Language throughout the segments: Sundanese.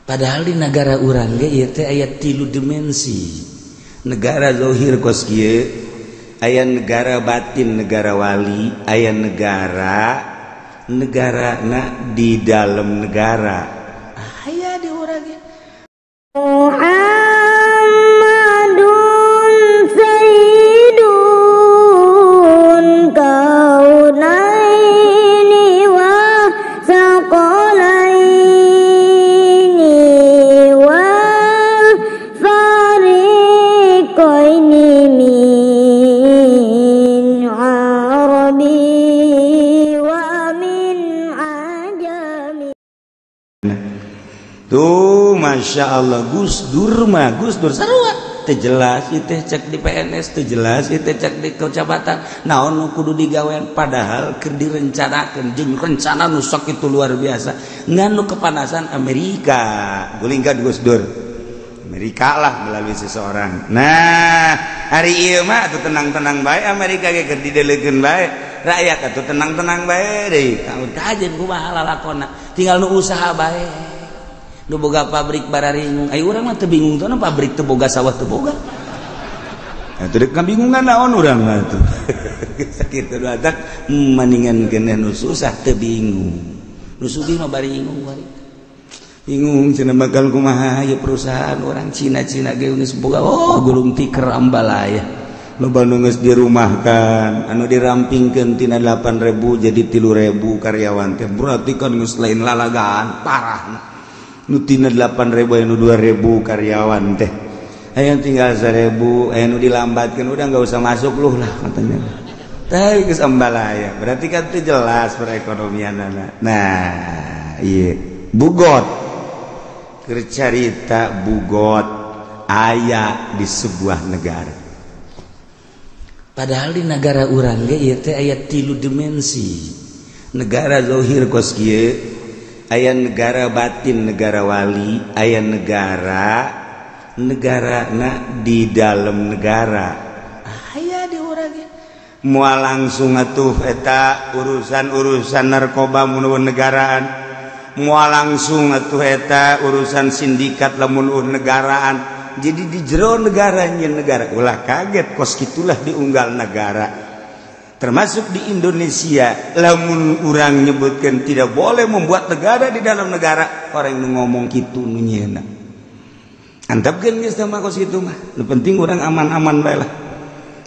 Padahal di negara urang ge ieu teh aya 3 dimensi. Negara zahir kos kieu, aya negara batin, negara wali, aya negarana di dalam negara. Aya di urang ge. Muhammadun sayyidun kaunaini wa saqalaini wal fariqaini min arabi wa min ajami. Tuh Masya Allah, Gus Dur sarua teu jelas ieu teh cek di PNS, teu jelas ieu teh cek di kecamatan naon nu kudu digawean, padahal keur direncanakeun jeung rencana nu sok itu luar biasa. Nganu kepanasan Amerika, guling ka Gus Dur Amerika lah melalui seseorang. Nah hari ieu mah atuh tenang-tenang bae, Amerika ge keur didelegeun bae, rakyat atuh tenang-tenang bae deui. Kamu kajen kumaha lalakonna, tinggal nu usaha bae. Nu boga pabrik bararingung, ai urang mah teu bingung tuh pabrik teu boga sawah teu boga. Atuh deuk kabingungan naon urang mah tuh. Sakitu badak mendingan keneh nu susah teu bingung. Nu sugih mah bari bingung bari. Bingung cenah bakal kumaha ieu perusahaan orang Cina-Cina ge geus boga gulung tikar ambalaya. Loba nu geus dirumahkan, anu dirampingkeun tina 8.000 jadi 3.000 karyawan teh. Berarti kan geus lain lalagaan parah. Nu tina 8.000 anu 2.000 karyawan teh aya tinggal 1.000, aya nu dilambatkeun udah enggak usah masuk luh lah katanya teh geus ambalaya, berarti kan teu jelas perekonomianna. Nah ieu bugot keur carita bugot aya di sebuah negara, padahal di negara urang ge ieu teh aya 3 dimensi. Negara zahir kos kieu, aya negara batin, negara wali, aya negarana di dalam negara. Aya di urang ge. Moal langsung atuh eta urusan narkoba mun negaraan. Moal langsung atuh eta urusan sindikat lamun negaraan. Jadi di jero negara nyeun negara. Ulah kaget kos kitulah diunggal negara. Termasuk di Indonesia, lamun urang nyebutkan tidak boleh membuat negara di dalam negara, orang yang ngomong gitu nu nyeuna. Antapkeun geus mah kos kitu mah. Nu penting urang aman-aman bae lah.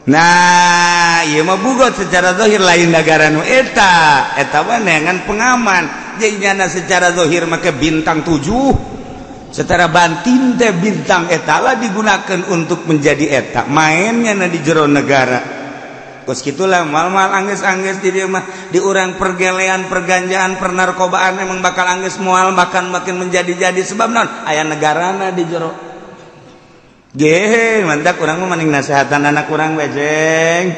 Nah, ieu mah bugot secara zahir lain negara nu eta mah neangan pengaman. Jadi nyana secara zahir make bintang 7. Secara batin teh bintang eta lah digunakan untuk menjadi eta. Mainnya na di jero negara. Kos kitulah mal-mal angges-angges di dieu mah di urang pergelean, perganjaan, pernarkobaan emang bakal angges moal makan makin menjadi-jadi sebab naon aya negarana di jero. Ge mantak urang mah maning nasehatan anak urang we jeng.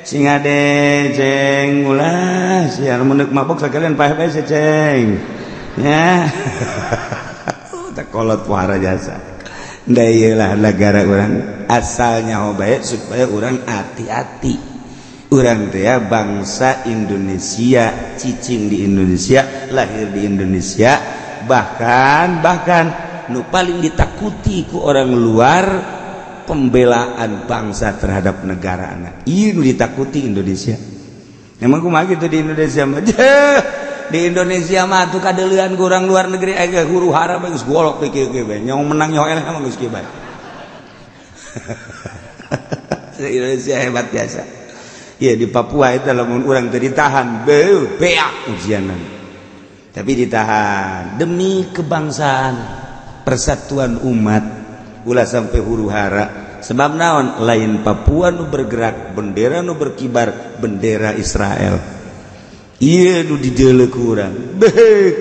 Sing ade jeng ulah siar mun deuk mabok sakalian paeh bae ceng. Ya. Tak kolot puara jasa. Da ieu lah negara urang asalnya bae supaya urang hati-hati. Urang teh bangsa Indonesia, cicing di Indonesia, lahir di Indonesia, bahkan nu paling ditakuti ku orang luar pembelaan bangsa terhadap negarana. Ieu nu ditakuti Indonesia. Emang kumaha kitu di Indonesia mah? Di Indonesia mah tuh kadeuleuan ku urang luar negeri aya huru hara geus golok teh kieu bae. Nyong menang nyaho eleh mah geus kieu bae. Indonesia hebat biasa. Ya di Papua itu lamun urang teu ditahan beak ujianan. Tapi ditahan demi kebangsaan, persatuan umat, ulah sampai huru hara. Sebab naon? Lain Papua nu bergerak, bendera nu berkibar, bendera Israel. Ieu nu dideuleu ku urang. Beuk.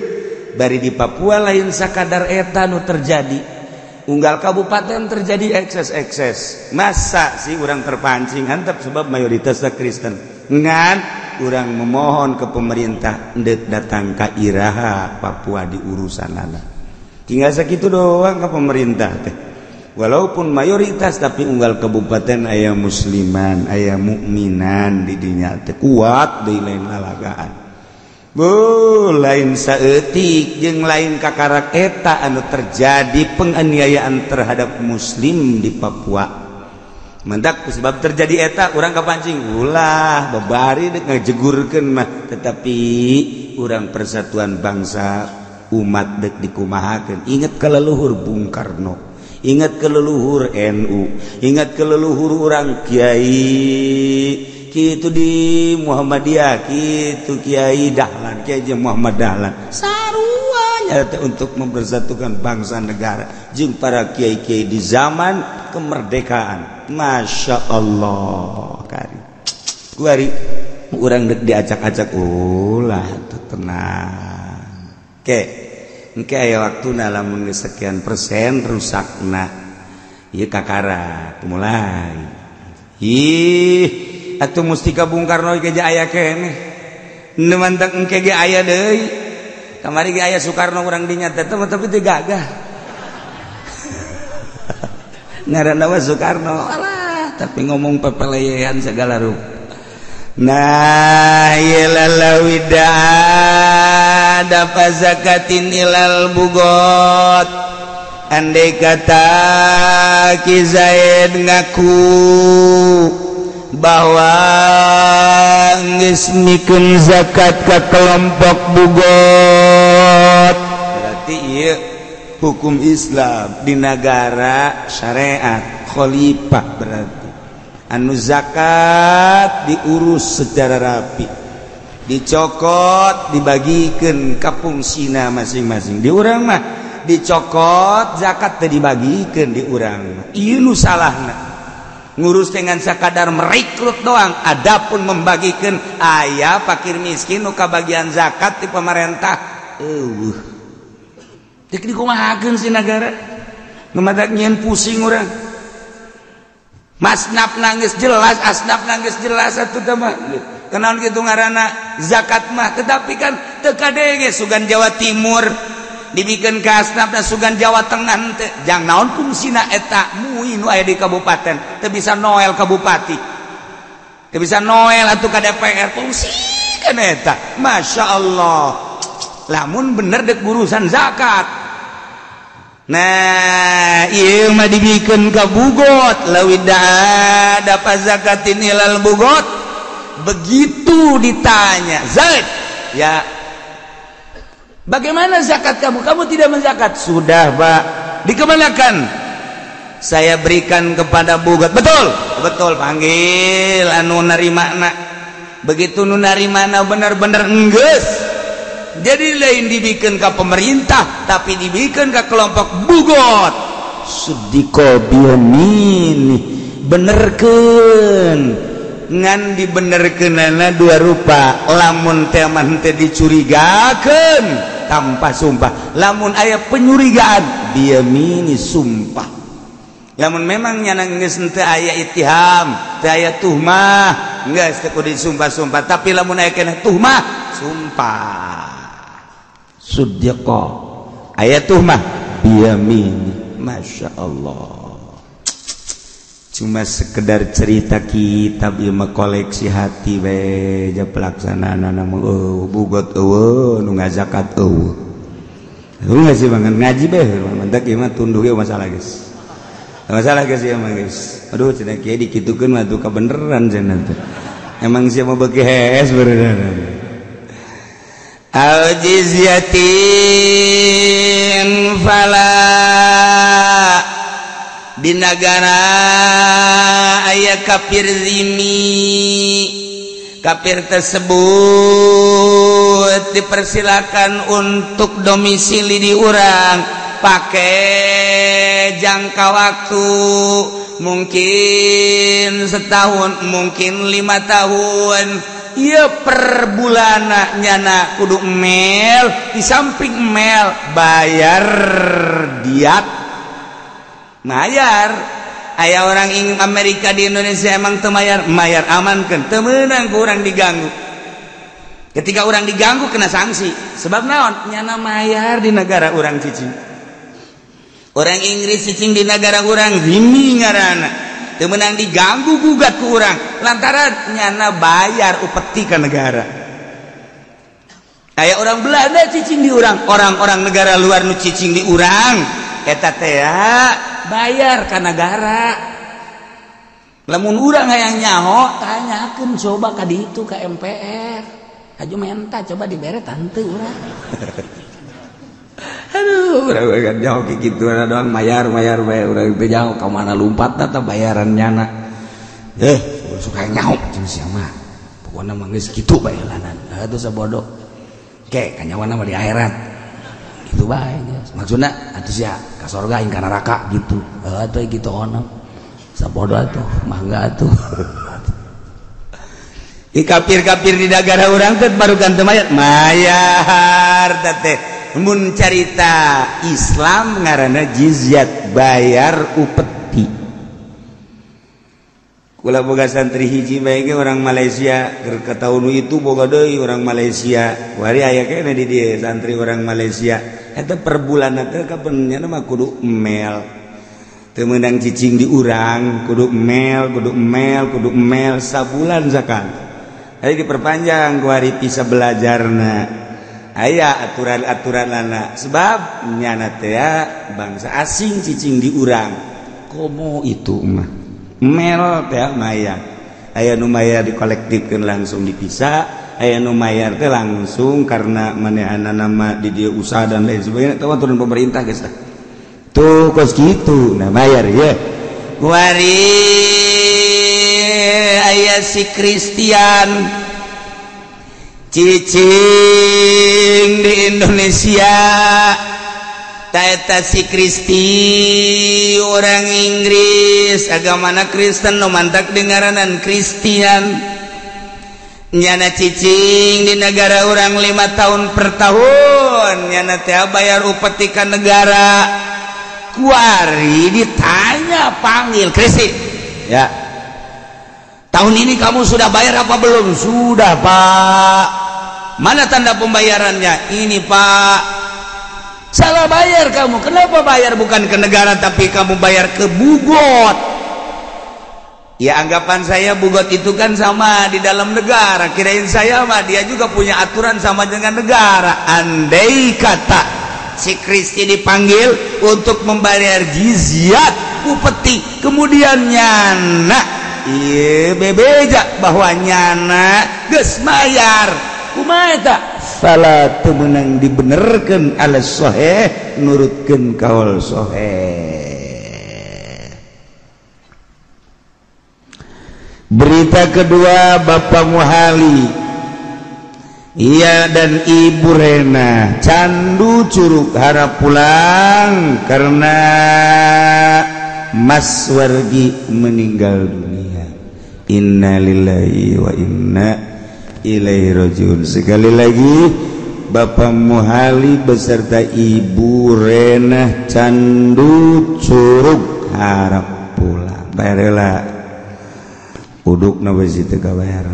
Bari di Papua lain sakadar eta nu terjadi. Unggal kabupaten terjadi ekses. Masa sih orang terpancing hantap sebab mayoritasnya Kristen. Ngan orang memohon ke pemerintah ndek datang ka iraha Papua di urusanana. Tinggal sakitu doang ke pemerintah teh. Walaupun mayoritas tapi unggal kabupaten aya musliman, aya mukminan di dinya teh kuat deui lain lalagaan. lain saeutik jeung lain kakarak eta anu terjadi penganiayaan terhadap muslim di Papua. Mendak sebab terjadi eta urang kapancing ulah babari dek ngajegurkeun mah, tetapi urang persatuan bangsa umat dek dikumahakeun. Ingat ka leluhur Bung Karno, ingat ke leluhur NU, ingat ke leluhur urang Kiai kitu di Muhammadiyah, kitu Kiai Dahlan, Kiai Muhammad Dahlan. Sarua nyata untuk mempersatukan bangsa negara jeung para kiai-kiai di zaman kemerdekaan. Masya Allah kari. Kuari urang dek diacak-acak ulah tenang. Engke aya waktuna lamun geus sekian persen rusakna. Ieu kakara mulai. Atuh mustika Bung Karno ge aya keneh. Nu mantep engke ge aya deui. Kamari ge aya Soekarno urang dinya teh tapi teu gagah. Ngaranna mah Soekarno. Alah, tapi ngomong pepeleyean segala rupa. Nah, yalalawida dapat zakatin ilal bugot. Andai kata Ki Zaid ngaku bahwa geus mikeun zakat ke kelompok bugot, berarti ieu hukum Islam di negara syariat khalifah, berarti anu zakat diurus secara rapi, dicokot dibagikeun ka fungsina masing-masing. Di urang mah dicokot zakat teh dibagikeun di urang mah. Ieu nu salahna. Ngurus dengan sakadar merekrut doang, adapun membagikan aya fakir miskin nu kabagian zakat di pemerintah tek dikumahakeun si negara ngemadak nyen pusing urang. Masnaf nangis jelas, asnaf nangis jelas atuh teh mah kenaon kitu ngaranna zakat mah, tetapi kan teu kadenge sugan Jawa Timur dibikeun ka asnafna sugan Jawa Tengah teh jang naon fungsina eta muih nu aya di kabupaten teu bisa noel ka bupati, teu bisa noel atuh ka DPR, fungsikeun eta. Masya Allah, lamun bener dek urusan zakat. Nah ieu mah dibikeun ka bugot, lawida dapat zakatin ilal bugot. Begitu ditanya, Zaid ya bagaimana zakat kamu? Kamu tidak menzakat. Sudah Pak, dikemanakan? Saya berikan kepada bugot. Betul? Betul, panggil anu narimana. Begitu nu narimana benar-benar enggeus. Jadi lain dibikin ke pemerintah, tapi dibikin ke kelompok bugot. Sudiko biamini, benerkeun. Ngan dibenerkeunana dua rupa. Lamun teh mah teu dicurigakeun tanpa sumpah, lamun aya penyurigaan biamini sumpah. Lamun memang nyana geus teu aya ittiham, teu aya tuhmah, geus teu kudu disumpah-sumpah, tapi lamun aya keneh tuhmah, sumpah. Suddiqa aya tuhmah biamini. Masya Allah. Cuma sekedar cerita kitab ieu mah koleksi hati we, ja pelaksanaanna mah bugot eueuh nu ngazakat eueuh. Lu nggak sih banget ngaji beh, mentak ieu mah tunduh ge masalah geus. Masalah geus ieu mah geus. Aduh cenah kieu dikitukeun mah tuh kabeneran cenah teh. Emang sia mah beuki hees beneran. Al jizyatin fala di negara aya kafir zimmi, kafir tersebut dipersilakan untuk domisili di urang pakai jangka waktu mungkin setahun, mungkin 5 tahun. Iya per bulana nyana kudu mel, di samping mel bayar diat. Mayar aya orang ing Amerika di Indonesia emang teu mayar, mayar amankeun, teu meunang ku urang diganggu. Ketika orang diganggu kena sanksi. Sebab naon? Nyana mayar di negara urang cicing. Orang Inggris cicing di negara urang zimmi ngaranna. Teu meunang diganggu gugat ku urang lantaran nyana bayar upeti ka negara. kayak orang Belanda cicing di orang negara luar nu cicing di urang eta teh bayar ka negara. Lamun urang hayang nyaho tanyakeun coba ka ditu ka MPR. Aju menta coba dibere tante urang. Aduh, urang kan nyaho kitu doang mayar urang teh nyaho ka mana lompatna teh bayaran nyana. Suka nyaho jeung sia mah. Pokona mah geus kitu bayaranan. Atuh sabodo. Ke kanyawana mah di akhirat. Gitu bae. Maksudna atuh sia ka surga ing ka neraka gitu. Atuh gitu ono. Sabodo atuh mangga atuh. Kafir-kafir di negara urang teh baru teu mayar teh. Mun carita Islam ngaranna jizyat bayar upeti. Kula boga santri hiji bae ge orang Malaysia keur kataun itu boga deui orang Malaysia. Wari aya keneh di dieu santri orang Malaysia. Eta per bulanna teh kapennya mah kudu mel. Teu meunang cicing di urang, kudu mel sabulan zakan. Ari diperpanjang ku hari bisa belajarna. Aya aturan-aturanna sebab nyana teh bangsa asing cicing di urang. Komo itu mah. Mel teh mayar. Aya nu mayar dikolektifkeun langsung dipisah, aya nu mayar teh langsung karena manehana nama di dieu usaha dan lain sebagainya. Teu aturan pemerintah geus tah. Tuh kos gitu nah bayar ya. Wari aya si Kristian cicing di Indonesia taeta si Kristi orang Inggris agamana Kristen nu mantak dengaranan Kristian nyana cicing di negara orang 5 tahun per tahun nyana teh bayar upeti ka negara. Kuari ditanya panggil Kristi ya tahun ini kamu sudah bayar apa belum? Sudah Pak. Mana tanda pembayarannya? Ini Pak. Salah bayar kamu. Kenapa bayar bukan ke negara tapi kamu bayar ke Bugot? Ya anggapan saya Bugot itu kan sama di dalam negara. Kirain saya mah dia juga punya aturan sama dengan negara. Andai kata si Kristi dipanggil untuk membayar jizyat upeti kemudian nyana iya bebeja bahwa nyana geus mayar kumaha eta fala teu meunang dibenerkeun ala sahih nurutkeun kaul sahih. Berita kedua Bapak Muhali iya dan Ibu Rena candu Curug harap pulang karena Mas Wargi meninggal dunia. Innalillahi wa inna ilaihi rajiun. Sekali lagi Bapak Muhali beserta Ibu Rena candu Curug harap pulang. Bayarlah uduk na besi teu kabayar.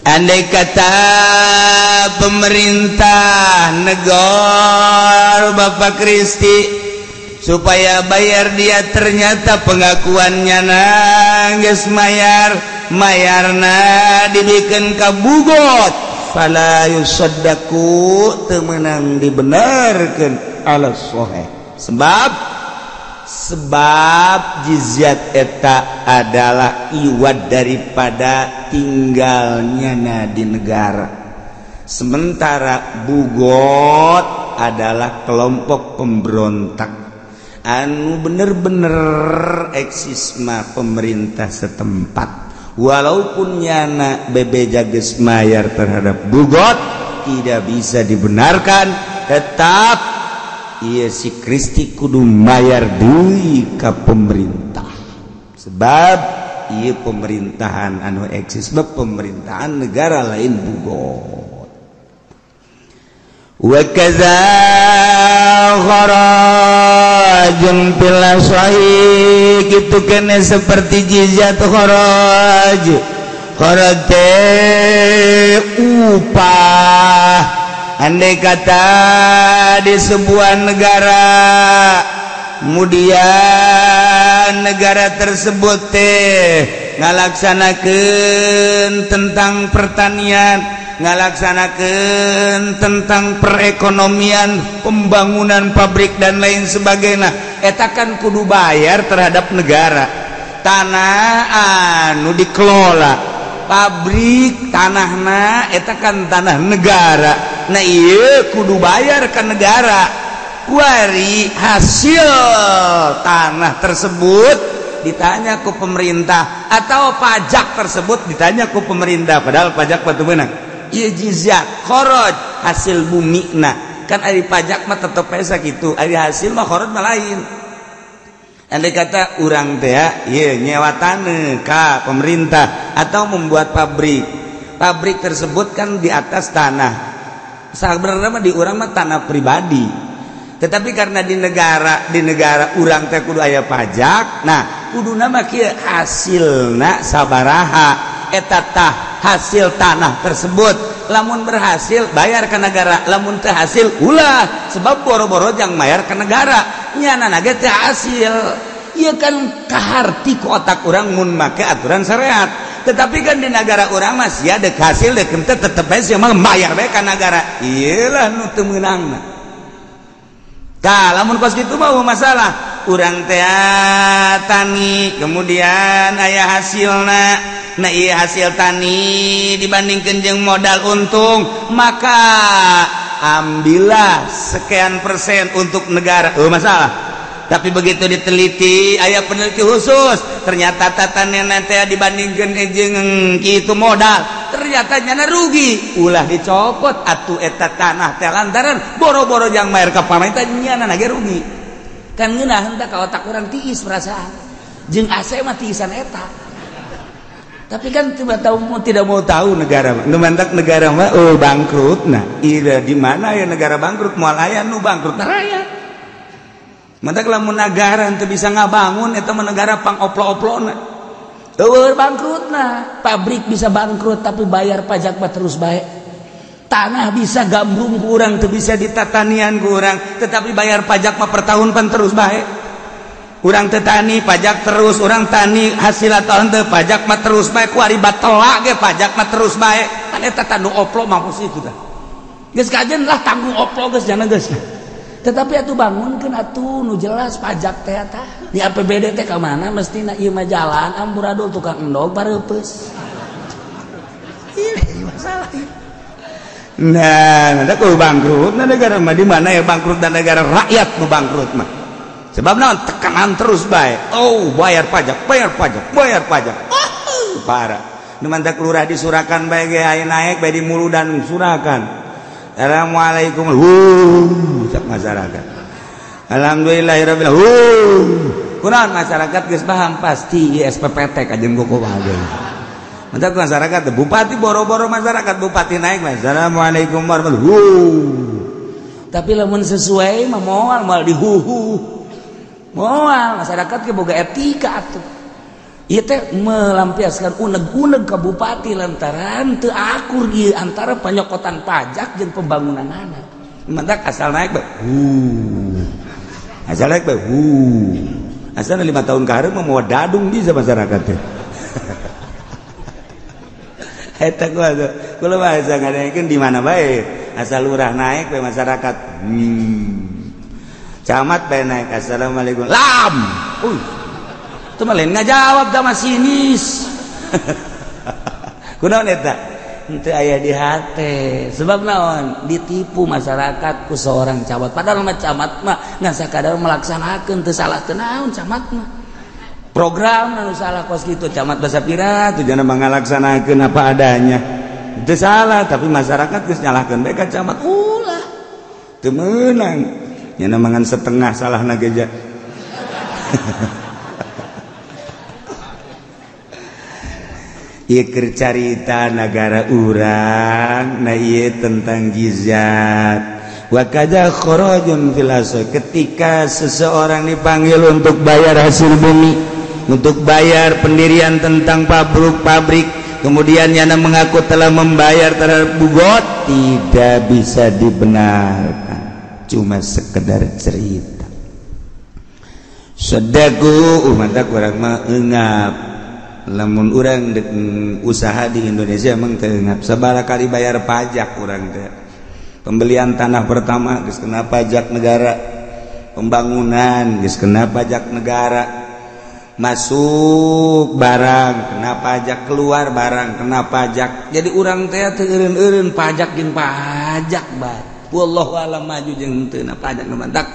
Andai kata pemerintah negor Bapak Kristi supaya bayar dia ternyata pengakuannya nangis mayarna dibikin ka Bugot fala yusaddaku teu meunang dibenerkeun ala sahih sebab jizyat eta adalah iwad daripada tinggalnya di negara. Sementara Bugot adalah kelompok pemberontak anu bener-bener eksisma pemerintah setempat. Walaupun nyana bebeja geus mayar terhadap Bugot tidak bisa dibenarkan, tetap iya si Kristi kudu mayar deui ka pemerintah sebab iya pemerintahan anu eksis pemerintahan negara lain Bugot. Wa kadza kharajun fil sahih kitu kene seperti jizyat kharaj upah. Andai kata di sebuah negara kemudian negara tersebut ngalaksanakeun tentang pertanian, ngalaksanakeun tentang perekonomian, pembangunan pabrik dan lain sebagainya, eta kan kudu bayar terhadap negara. Tanah anu dikelola, pabrik tanahna eta kan tanah negara. Nah ieu kudu bayar ke negara. Kuari hasil tanah tersebut ditanya ke pemerintah atau pajak tersebut ditanya ke pemerintah, padahal pajak batu menang. Ieu jizyah, kharaj, hasil bumi na. Kan ari pajak mah tetep pesa kitu, ari hasil mah kharaj mah lain. Andai kata urang teh ieu nyewa tanah ka pemerintah atau membuat pabrik. Pabrik tersebut kan di atas tanah. Sebenarnya mah di urang mah tanah pribadi. Tetapi karena di negara urang teh kudu aya pajak, nah kuduna mah kieu hasilna sabaraha eta tah hasil tanah tersebut. Lamun berhasil bayar ke negara, lamun teu hasil ulah, sebab boro-boro jang bayar ke negara. Nyanana ge teu hasil. Ieu kan kaharti ku otak urang mun make aturan syariat. Tetapi kan di negara urang mah sia deuk hasil deuk teu tetep bae sia mah bayar bae ka negara. Ieulah nu teu meunangna. Tah lamun kos kitu mah masalah. Urang teh tani, kemudian aya hasilna. Nah ieu hasil tani dibandingkeun jeung modal untung, maka ambillah sekian persen untuk negara. Masalah. Tapi begitu diteliti, aya peneliti khusus, ternyata tatanena teh dibandingkeun jeung kitu modal, ternyata nyana rugi. Ulah dicopot atuh eta tanah teh lantaran boro-boro jang mayar ka pamarentah nyana ge rugi. Kan ngeunah henteu ka otak urang tiis perasaan. Jeung AC mah tiisan eta. Tapi kan tidak mau tahu negara mah. Nu mantak negara mah bangkrut. Nah, ira di mana ya negara bangkrut? Moal aya nu bangkrut na rakyat. Mantak lamun negara teu bisa ngabangun eta mah negara pangoplo-oplona. Eueur bangkrutna. Pabrik bisa bangkrut tapi bayar pajak mah terus bae. Tanah bisa gambrung ku urang teu bisa ditatanian ku urang, tetapi bayar pajak mah per tahun pan terus bae. Urang teu tani pajak terus, urang tani hasil tahun teu pajak mah terus bae, ku ari batola ge pajak mah terus bae. Kan eta tanu oplo mah kitu tah. Geus kajen lah tanggung oplo geus jana geus. Tetapi atuh bangunkeun atuh nu jelas pajak teh tah. Di APBD teh ka mana mestina ieu mah jalan amburadul tukang endog bareupeus. Ini masalah. Nah, ada kudu bangkrut na negara mah di mana ya bangkrut dan negara rakyat nu bangkrut mah. Sebab naon tekanan terus bae. Bayar pajak. Parah. Nu mantak lurah disurakan bae ge aya naik bae di mulu dan surakan. Assalamualaikum. Sak masyarakat. Alhamdulillahirabbil alamin. Kunaon masyarakat geus paham pasti SPPT kajeun kuku bahagia. Mantak masyarakat bupati boro-boro masyarakat bupati naik assalamualaikum warahmatullahi wabarakatuh. Tapi lamun sesuai mah moal dihuhu. Moal masyarakat ge boga etika atuh. Ieu teh melampiaskan uneg-uneg ka bupati lantaran teu akur ieu antara panyokotan pajak jeung pembangunanana. Mantak asal naik bae. Asal naik bae. Asal 5 tahun ka hareup mah moal dadung bisa masyarakat teh. Eta kula bahasa ngadengekeun di mana bae asal lurah naik bae masyarakat. Camat bae naik assalamualaikum. Lam. Itu mah lain ngajawab da masinis. Kunaon eta? Henteu aya di hate. Sebab naon? Ditipu masyarakat ku seorang camat. Padahal mah camat mah ngan sakadar melaksanakeun teu salah teu naon camat mah. Program anu salah kos kitu camat basa pira tujuanna mangalaksanakeun apa adanya. Teu salah tapi masyarakat geus nyalahkeun bae ka camat. Ulah. Teu meunang. Nya mangan setengah salahna geja. Ieu keur carita negara urang, na ieu tentang jizat. Wa kadza kharajun fil asr, ketika seseorang dipanggil untuk bayar hasil bumi, untuk bayar pendirian tentang pabrik, kemudian yana mengaku telah membayar terhadap bugot, tidak bisa dibenarkan, cuma sekedar cerita. Sadaku umat kurang mah eungap lamun urang usaha di Indonesia emang tengah sabaraha kali bayar pajak urang teh. Pembelian tanah pertama geus kena pajak negara, pembangunan geus kena pajak negara, masuk barang kena pajak, keluar barang kena pajak. Jadi urang teh teu eureun-eureun pajak jeung pajak bae. Wallahu alam maju jeung teu na pajak nu mantak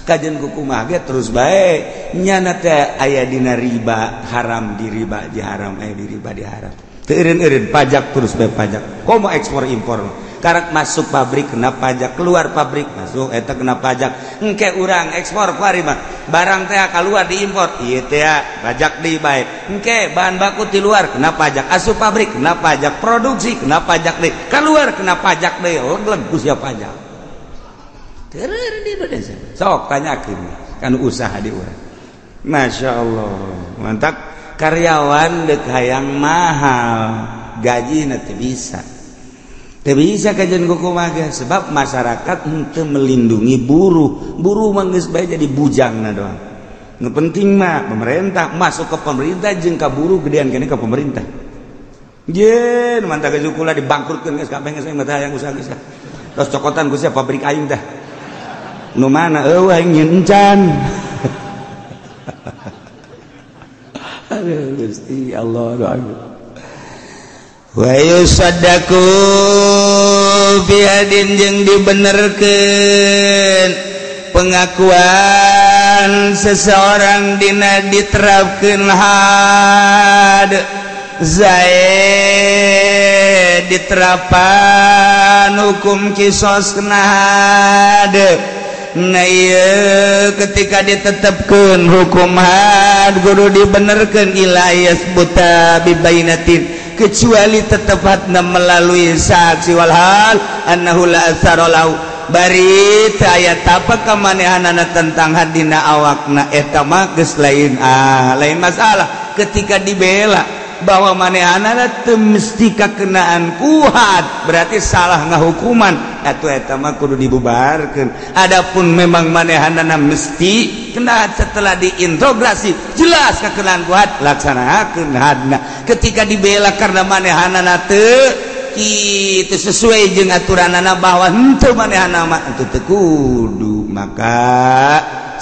kajen kumaha ge terus bae nyana teh aya dina riba haram di riba di haram di riba di haram teu eureun-eureun pajak terus bae pajak komo ekspor impor karek masuk pabrik kena pajak keluar pabrik masuk eta kena pajak engke urang ekspor kuari mah barang teh kaluar diimpor ieu teh pajak deui bae engke bahan baku ti luar kena pajak asup pabrik kena pajak produksi kena pajak deui kaluar kena pajak deui legus ya pajak terus di Indonesia sok tanyakeun kan usaha di urang Masya Allah mantap karyawan dek hayang mahal gaji teu bisa kajian kumaha sebab masyarakat henteu melindungi buruh mah geus bae jadi bujangna doang nu penting mah pemerintah masuk ke pemerintah jeung ka buruh gedean kene ka pemerintah jen mantap geus kula dibangkrutkeun geus kabeh geus mah hayang usaha geus tos cokotan ku sia pabrik aing teh nu mana eueuh aing nyencan aduh Gusti Allah doaku wa yusaddaqu biadin jeung dibenerkeun pengakuan seseorang dina diterapkeun had zaid diterapan hukum kisos kena had nah iya ketika ditetapkan hukum had guru dibenerkan ilayas buta bibainatin kecuali tetapatna melalui saksi walhal annahu la asarolau bari ayat apa kemanehanana tentang hadina awakna eta mah geus lain masalah ketika dibela bahwa manehanana teu mesti kakenaan kuhat berarti salah ngahukuman eta mah kudu dibubarkeun adapun memang manehanana mesti kena setelah diintegrasi jelas kakenaan kuhat laksanakeun hadna ketika dibela karena manehanana teu kitu sesuai jeung aturanana bahwa henteu manehanana mah teu kudu maka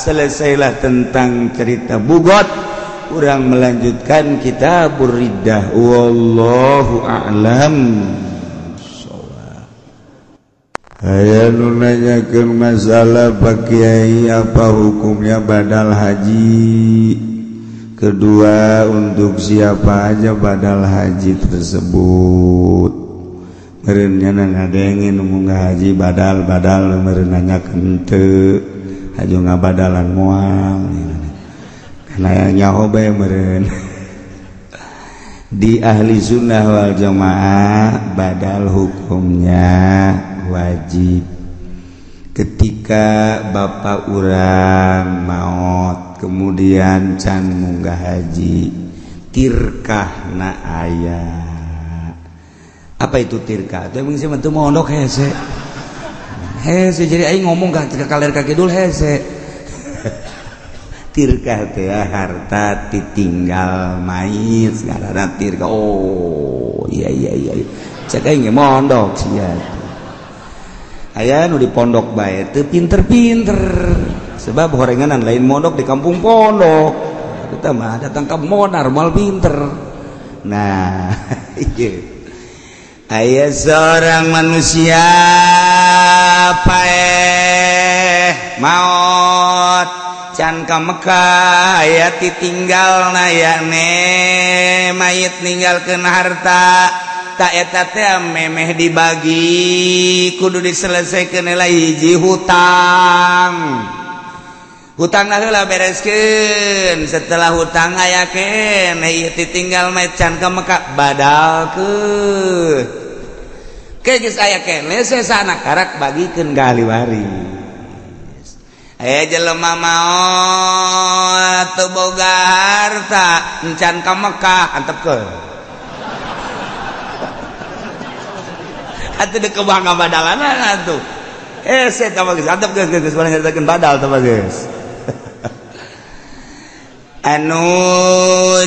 selesailah tentang cerita bugot. Urang melanjutkan kitabur riddah wallahu a'lam. Aya nu nanyakeun masalah Pak Kiai apa hukumnya badal haji. Kedua untuk siapa aja badal haji tersebut. Meureun nya ngadengin nu haji badal meureun nanyakeun teu. Haji ngabadalan moal. Nah nyaho bae meureun di ahli sunnah wal jamaah badal hukumnya wajib ketika bapak urang maot kemudian can munggah haji tirkahna aya apa itu tirkah itu emang sih mentu mondok hese jadi aing ngomong ka kaler ka kidul hese tirkah teh harta ditinggal mayit ngaranna tirkah oh iya cek aing mondok sia aya nu di pondok bae teu pinter-pinter sebab horenganan lain mondok di kampung pondok kita mah datang ke modar mal pinter nah ieu aya seorang manusia maot can ka Mekah aya ditinggal nayane mayit ninggalkeun harta tak eta teh memeh dibagi kudu diselesaikeun heula hiji hutangna heula bereskeun setelah hutang ayakeun ieu ditinggal mayit can ka Mekah badalkeun ke geus aya keneh sesana karak bagikeun ka ahli waris aya jelema maot teu boga harta encan ka Mekah antepkeun atuh deuk bangga badalan atuh eta mah geus antepkeun geus balik nyaritakeun badal teh mah geus anu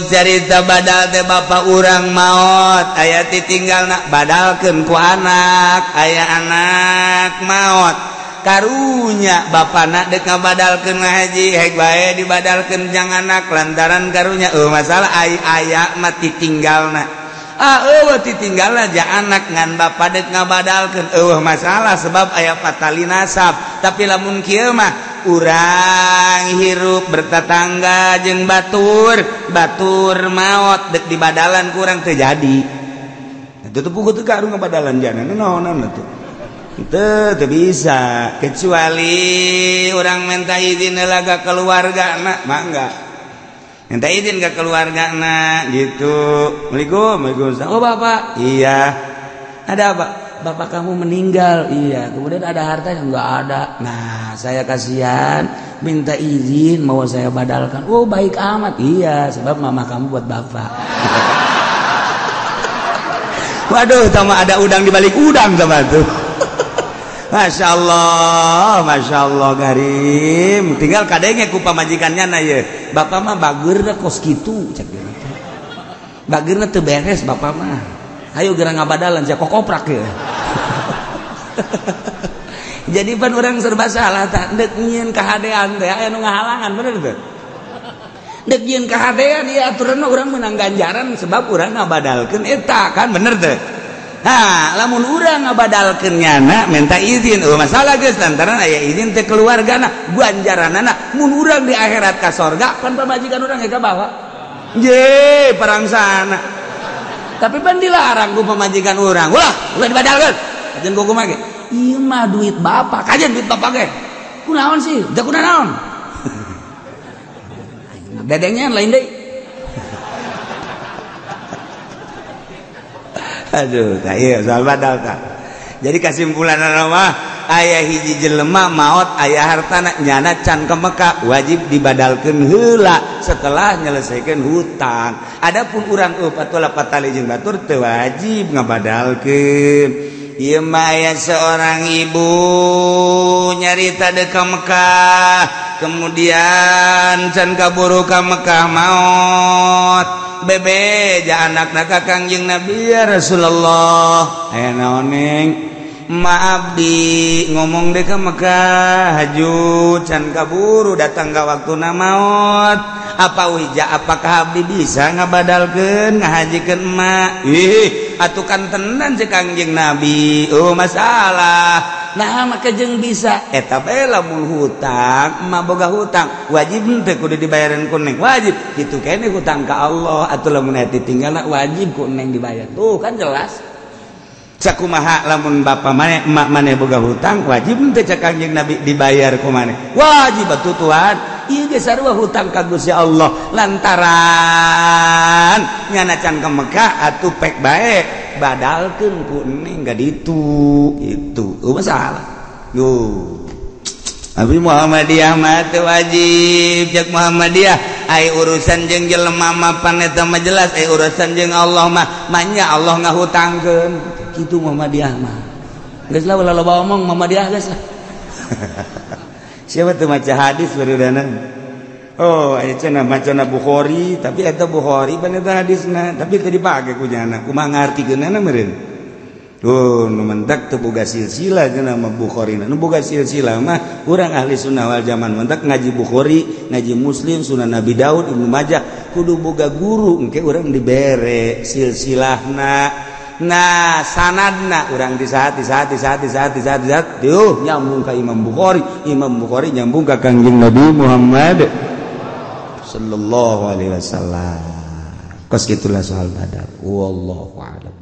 cerita badal teh bapak urang maot aya titinggalna badalkeun ku anak aya anak maot karunya bapana dek ngabadalkeun ngahaji hek bae dibadalkeun jang anak lantaran karunya masalah aya mah titinggalna titinggalna ja anak ngan bapa dek ngabadalkeun masalah sebab aya fatali nasab tapi lamun kieu mah urang hirup bertetangga jeung batur maot dek di badalan kurang terjadi itu tuh puguh teu karu ngabadalan jana naonan atuh teu bisa kecuali urang minta izin heula ka keluargana mah enggak minta izin ke keluargana gitu. Waalaikumsalam. Oh bapak iya ada apa bapak kamu meninggal iya kemudian ada hartanya enggak ada nah saya kasihan minta izin mau saya badalkan oh baik amat iya sebab mama kamu buat bapak waduh sama ada udang di balik udang sama tuh Masya Allah garim tinggal kadenge ku pamajikannya na ye bapak mah bageurna kos kitu cek dia bageurna teu beres bapak mah ayo geura ngabadalan sia kokoprak ye jadi pan urang serba salah tak dek nyieun kahadean teh aya nu ngahalangan bener teu dek nyieun kahadean ieu aturanna urang meunang ganjaran sebab urang ngabadalkeun eta kan bener teu nah lamun urang ngabadalkeun nyana minta izin masalah geus lantaran aya izin teh keluargana ganjaranana mun urang di akhirat ka sorga pan pamajikan urang ka bawa ye perang sana tapi pan dilarang ku pamajikan urang ulah dibadalkeun ajeun ku kumaha ge ieu mah duit bapak kajen duit bapak ge kunaon sih da kunaon dedengnya lain deui aduh tak iya soal badal tak jadi kesimpulan mah aya hiji jelema maot aya hartana nyana can ke Mekah wajib dibadalkeun heula setelah nyelesaikan hutang adapun urang patulah patali jeung batur teu wajib ngabadalkeun ieu mah aya seorang ibu nyarita deuk ka Mekah kemudian can kaburu ka Mekah maot bebe ja anakna ka Kangjeng Nabi ya Rasulullah aya naon neng maaf di ngomong deh ke Mekah haju can kaburu datang ka waktuna maot apa wija apakah abdi bisa ngabadalkeun ngahajikeun emak atuh kan tenan si Kangjeng Nabi masalah nah maka jeung bisa eta bae lamun hutang emak boga hutang wajib teh kudu dibayareun ku neng wajib kitu keneh hutang ka Allah atuh lamun aya tinggalna wajib ku neng dibayar tuh kan jelas sakumaha lamun bapa maneh emak maneh boga hutang wajib teh cak Kangjeng Nabi dibayar ku maneh wajib atuh Tuhan ieu ge sarua hutang ka Gusti Allah lantaran nyana can ka Mekah atuh pek bae badalkeun ku neng ka ditu itu masalah yo Abi Muhammadiyah mah teu wajib jak Muhammadiyah ai urusan jeung jelema mah pan eta mah jelas ai urusan jeung Allah mah nya Allah ngahutangkeun kitu Muhammadiyah mah geus lah ulah loba omong Muhammadiyah geus lah siapa tuh maca hadis barudanan oh aya cenah macana Bukhari tapi eta Bukhari pan eta hadisna tapi teu dipake ku nyana kumaha ngartikeunana meureun tuh nu mentak teu boga silsilah cenah mah Bukhari nu boga silsilah mah urang ahli sunnah wal jamaah mentak ngaji Bukhari ngaji Muslim Sunan Nabi Daud Ibnu Majah kudu boga guru engke urang dibere silsilahna nah sanadna urang di saat nyambung ka Imam Bukhari nyambung ka Kangjeng Nabi Muhammad sallallahu alaihi wasallam kos kitulah soal badal wallahu a'lam.